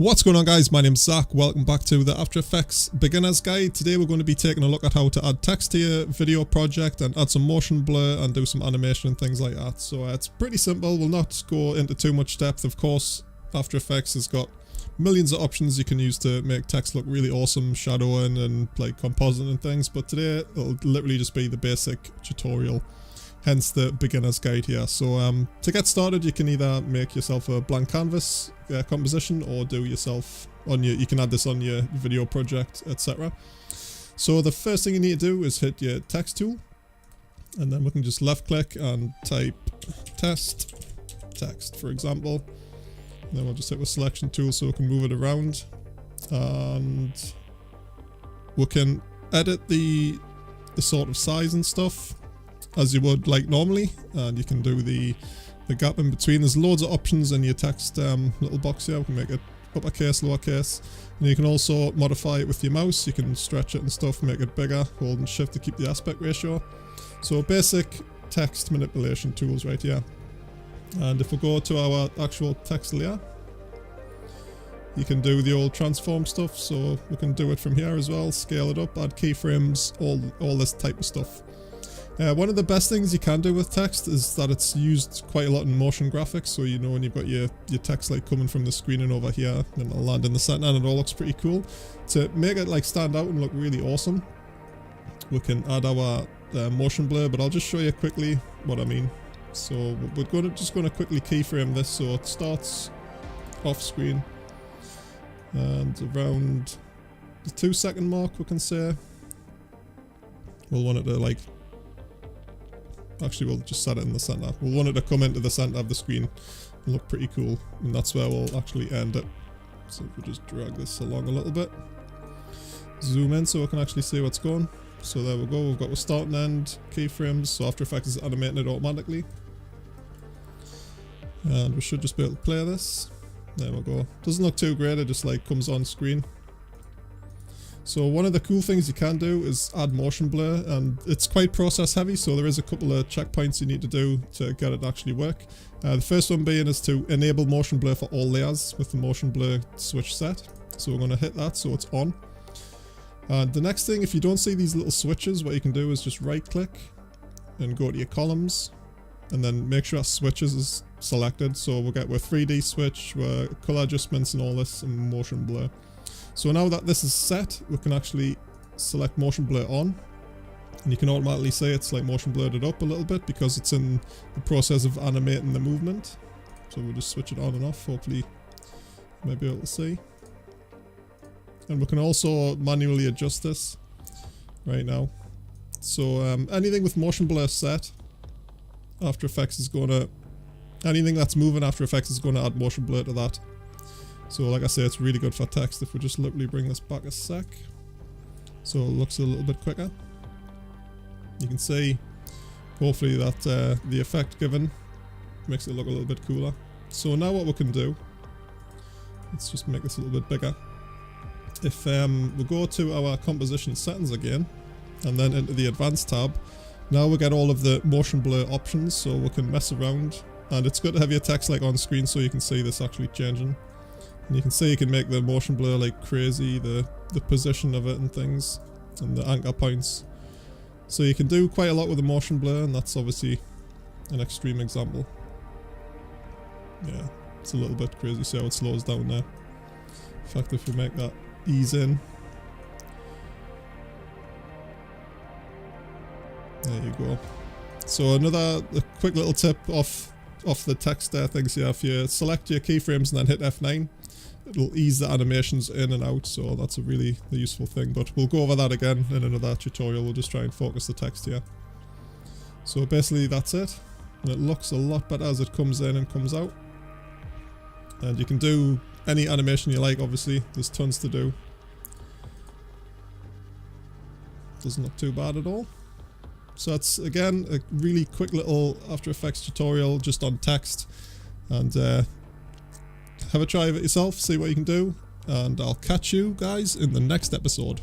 What's going on, guys? My name's Zach. Welcome back to the After Effects Beginner's Guide. Today we're going to be taking a look at how to add text to your video project and add some motion blur and do some animation and things like that. So it's pretty simple. We'll not go into too much depth. Of course, After Effects has got millions of options you can use to make text look really awesome, shadowing and like compositing and things. But today it'll literally just be the basic tutorial. Hence the beginner's guide here. So to get started, you can either make yourself a blank canvas composition or do yourself on your, you can add this on your video project, etc. So the first thing you need to do is hit your text tool, and then we can just left click and type text, for example. And then we'll just hit the selection tool so we can move it around, and we can edit the sort of size and stuff as you would like normally, and you can do the gap in between. There's loads of options in your text little box here. We can make it uppercase, lowercase, and you can also modify it with your mouse. You can stretch it and stuff, make it bigger, holding shift to keep the aspect ratio. So basic text manipulation tools right here. And if we go to our actual text layer, you can do the old transform stuff, so we can do it from here as well, scale it up, add keyframes, all this type of stuff. One of the best things you can do with text is that it's used quite a lot in motion graphics. So you know when you've got your text like coming from the screen and over here, and it'll land in the center, and it all looks pretty cool. To make it like stand out and look really awesome, we can add our motion blur, but I'll just show you quickly what I mean. So we're just going to quickly keyframe this so it starts off screen, and around the 2-second mark we can say we'll want it to like, actually we'll just set it in the center. We'll want it to come into the center of the screen and look pretty cool, and that's where we'll actually end it. So we'll just drag this along a little bit, zoom in so we can actually see what's going. So there we go, we've got the start and end keyframes, so After Effects is animating it automatically. And we should just be able to play this. There we go. Doesn't look too great, it just like comes on screen. So one of the cool things you can do is add motion blur, and it's quite process heavy, so there is a couple of checkpoints you need to do to get it to actually work. The first one being is to enable motion blur for all layers with the motion blur switch set. So we're going to hit that so it's on. And the next thing, if you don't see these little switches, what you can do is just right click and go to your columns, and then make sure switches is selected. So we'll get with 3D switch, color adjustments and all this, and motion blur. So now that this is set, we can actually select motion blur on, and you can automatically see it's like motion blurred it up a little bit because it's in the process of animating the movement. So we'll just switch it on and off, hopefully you may be able to see. And we can also manually adjust this right now. So anything with motion blur set, After Effects is going to, anything that's moving, After Effects is going to add motion blur to that. So like I say, it's really good for text. If we just literally bring this back a sec, so it looks a little bit quicker. You can see, hopefully, that the effect given makes it look a little bit cooler. So now what we can do, let's just make this a little bit bigger. If we go to our composition settings again, and then into the advanced tab, now we get all of the motion blur options, so we can mess around. And it's good to have your text like on screen so you can see this actually changing. And you can see you can make the motion blur like crazy, the position of it and things, and the anchor points. So you can do quite a lot with the motion blur, and that's obviously an extreme example. Yeah, it's a little bit crazy. See how it slows down there. In fact, if we make that ease in, there you go. So another quick little tip off the text things here. If you select your keyframes and then hit F9, it'll ease the animations in and out, so that's a really useful thing. But we'll go over that again in another tutorial. We'll just try and focus the text here. So basically that's it, and it looks a lot better as it comes in and comes out. And you can do any animation you like, obviously. There's tons to do. Doesn't look too bad at all. So that's, again, a really quick little After Effects tutorial just on text. And have a try of it yourself, see what you can do. And I'll catch you guys in the next episode.